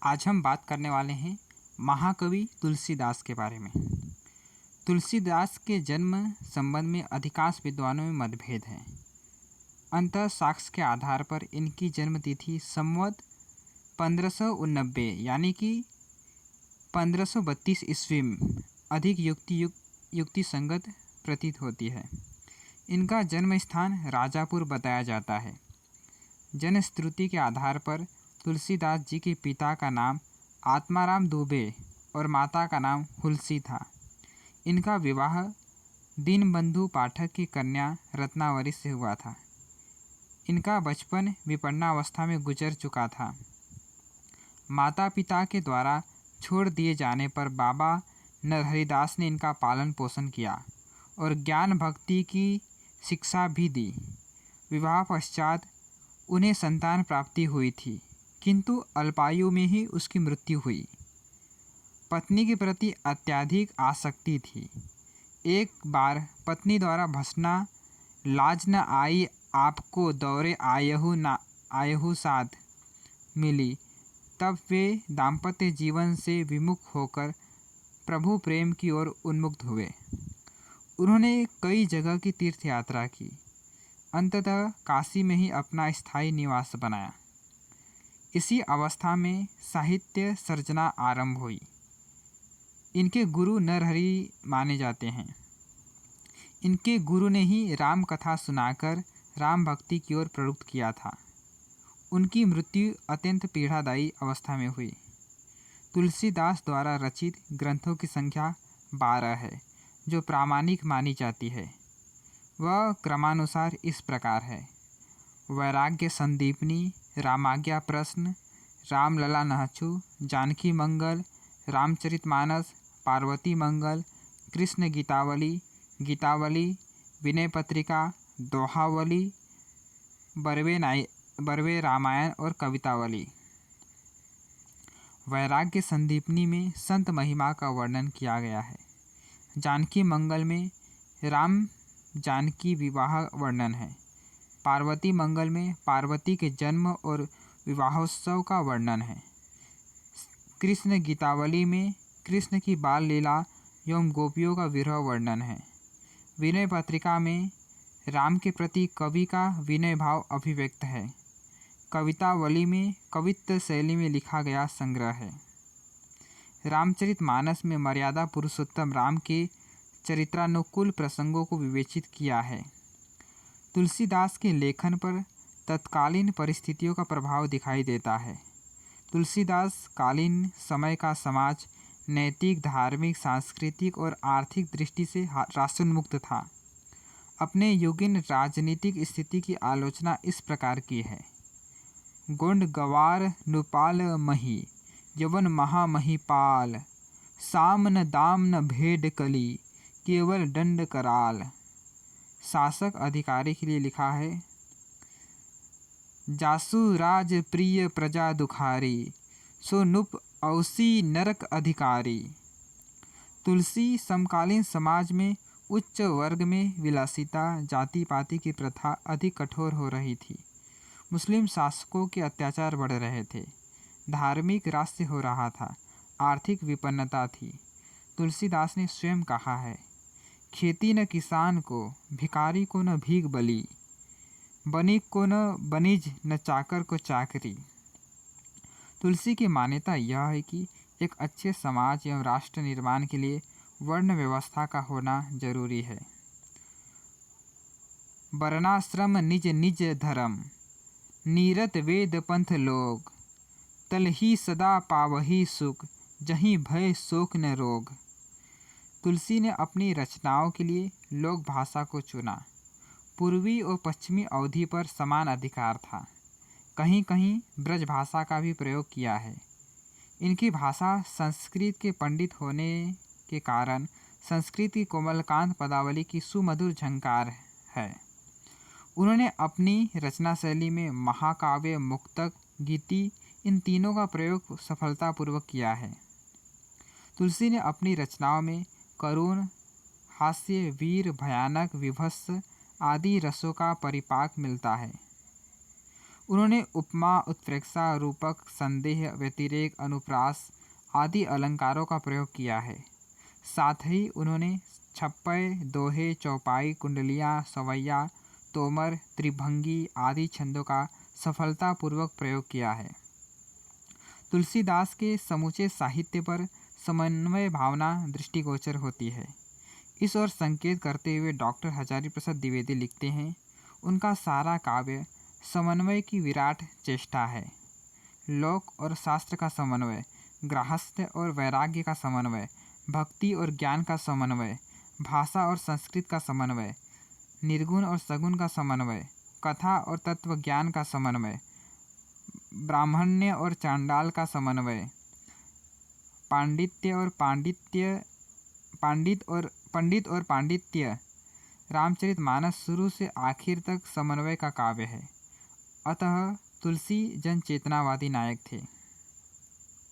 आज हम बात करने वाले हैं महाकवि तुलसीदास के बारे में। तुलसीदास के जन्म संबंध में अधिकांश विद्वानों में मतभेद है। अंततः साक्ष्य के आधार पर इनकी जन्मतिथि संवत 1589 यानी कि 1532 ईस्वी में अधिक युक्ति संगत प्रतीत होती है। इनका जन्म स्थान राजापुर बताया जाता है। जनश्रुति के आधार पर तुलसीदास जी के पिता का नाम आत्माराम दुबे और माता का नाम हुलसी था। इनका विवाह दीनबंधु पाठक की कन्या रत्नावली से हुआ था। इनका बचपन विपन्नावस्था में गुजर चुका था। माता पिता के द्वारा छोड़ दिए जाने पर बाबा नरहरिदास ने इनका पालन पोषण किया और ज्ञान भक्ति की शिक्षा भी दी। विवाह पश्चात उन्हें संतान प्राप्ति हुई थी, किंतु अल्पायु में ही उसकी मृत्यु हुई। पत्नी के प्रति अत्यधिक आसक्ति थी। एक बार पत्नी द्वारा भर्त्सना लाज न आई आपको दौरे आयहु साध मिली, तब वे दाम्पत्य जीवन से विमुख होकर प्रभु प्रेम की ओर उन्मुक्त हुए। उन्होंने कई जगह की तीर्थ यात्रा की। अंततः काशी में ही अपना स्थायी निवास बनाया। इसी अवस्था में साहित्य सर्जना आरंभ हुई। इनके गुरु नरहरि माने जाते हैं। इनके गुरु ने ही राम कथा सुनाकर राम भक्ति की ओर प्रवृत्त किया था। उनकी मृत्यु अत्यंत पीड़ादायी अवस्था में हुई। तुलसीदास द्वारा रचित ग्रंथों की संख्या 12 है, जो प्रामाणिक मानी जाती है। वह क्रमानुसार इस प्रकार है: वैराग्य संदीपनी, रामाज्ञा प्रश्न, रामलला नहचु, जानकी मंगल, रामचरितमानस, पार्वती मंगल, कृष्ण गीतावली, गीतावली, विनय पत्रिका, दोहावली, बरवे रामायण और कवितावली। वैराग्य संदीपनी में संत महिमा का वर्णन किया गया है। जानकी मंगल में राम जानकी विवाह वर्णन है। पार्वती मंगल में पार्वती के जन्म और विवाहोत्सव का वर्णन है। कृष्ण गीतावली में कृष्ण की बाल लीला एवं गोपियों का विरह वर्णन है। विनय पत्रिका में राम के प्रति कवि का विनय भाव अभिव्यक्त है। कवितावली में कवित्व शैली में लिखा गया संग्रह है। रामचरितमानस में मर्यादा पुरुषोत्तम राम के चरित्रानुकूल प्रसंगों को विवेचित किया है। तुलसीदास के लेखन पर तत्कालीन परिस्थितियों का प्रभाव दिखाई देता है। तुलसीदास कालीन समय का समाज नैतिक, धार्मिक, सांस्कृतिक और आर्थिक दृष्टि से राष्ट्रोन्मुक्त था। अपने युगीन राजनीतिक स्थिति की आलोचना इस प्रकार की है: गोंड गवार नुपाल मही, यवन महामहीपाल, साम न दाम न भेद कली, केवल दंड कराल। शासक अधिकारी के लिए लिखा है: जासु राज प्रिय प्रजा दुखारी, सो नुप औसी नरक अधिकारी। तुलसी समकालीन समाज में उच्च वर्ग में विलासिता, जाति पाति की प्रथा अधिक कठोर हो रही थी। मुस्लिम शासकों के अत्याचार बढ़ रहे थे। धार्मिक राष्ट्र हो रहा था। आर्थिक विपन्नता थी। तुलसीदास ने स्वयं कहा है: खेती न किसान को, भिखारी को न भीख बली, बनिक को न बनिज, न चाकर को चाकरी। तुलसी की मान्यता यह है कि एक अच्छे समाज एवं राष्ट्र निर्माण के लिए वर्ण व्यवस्था का होना जरूरी है। वर्णाश्रम निज निज धर्म, नीरत वेद पंथ लोग, तलही सदा पावही सुख, जहीं भय शोक न रोग। तुलसी ने अपनी रचनाओं के लिए लोक भाषा को चुना। पूर्वी और पश्चिमी अवधि पर समान अधिकार था। कहीं कहीं ब्रज भाषा का भी प्रयोग किया है। इनकी भाषा संस्कृत के पंडित होने के कारण संस्कृत की कोमलकांत पदावली की सुमधुर झंकार है। उन्होंने अपनी रचना शैली में महाकाव्य, मुक्तक, गीति इन तीनों का प्रयोग सफलतापूर्वक किया है। तुलसी ने अपनी रचनाओं में करुण, हास्य, वीर, भयानक, विभत्स आदि रसों का परिपाक मिलता है। उन्होंने उपमा, उत्प्रेक्षा, रूपक, संदेह, व्यतिरेक, अनुप्रास आदि अलंकारों का प्रयोग किया है। साथ ही उन्होंने छप्पय, दोहे, चौपाई, कुंडलियाँ, सवैया, तोमर, त्रिभंगी आदि छंदों का सफलतापूर्वक प्रयोग किया है। तुलसीदास के समूचे साहित्य पर समन्वय भावना दृष्टिगोचर होती है। इस ओर संकेत करते हुए डॉक्टर हजारी प्रसाद द्विवेदी लिखते हैं, उनका सारा काव्य समन्वय की विराट चेष्टा है। लोक और शास्त्र का समन्वय, गृहस्थ और वैराग्य का समन्वय, भक्ति और ज्ञान का समन्वय, भाषा और संस्कृत का समन्वय, निर्गुण और सगुण का समन्वय, कथा और तत्व ज्ञान का समन्वय, ब्राह्मण्य और चांडाल का समन्वय, पंडित और पांडित्य, रामचरितमानस शुरू से आखिर तक समन्वय का काव्य है। अतः तुलसी जन चेतनावादी नायक थे।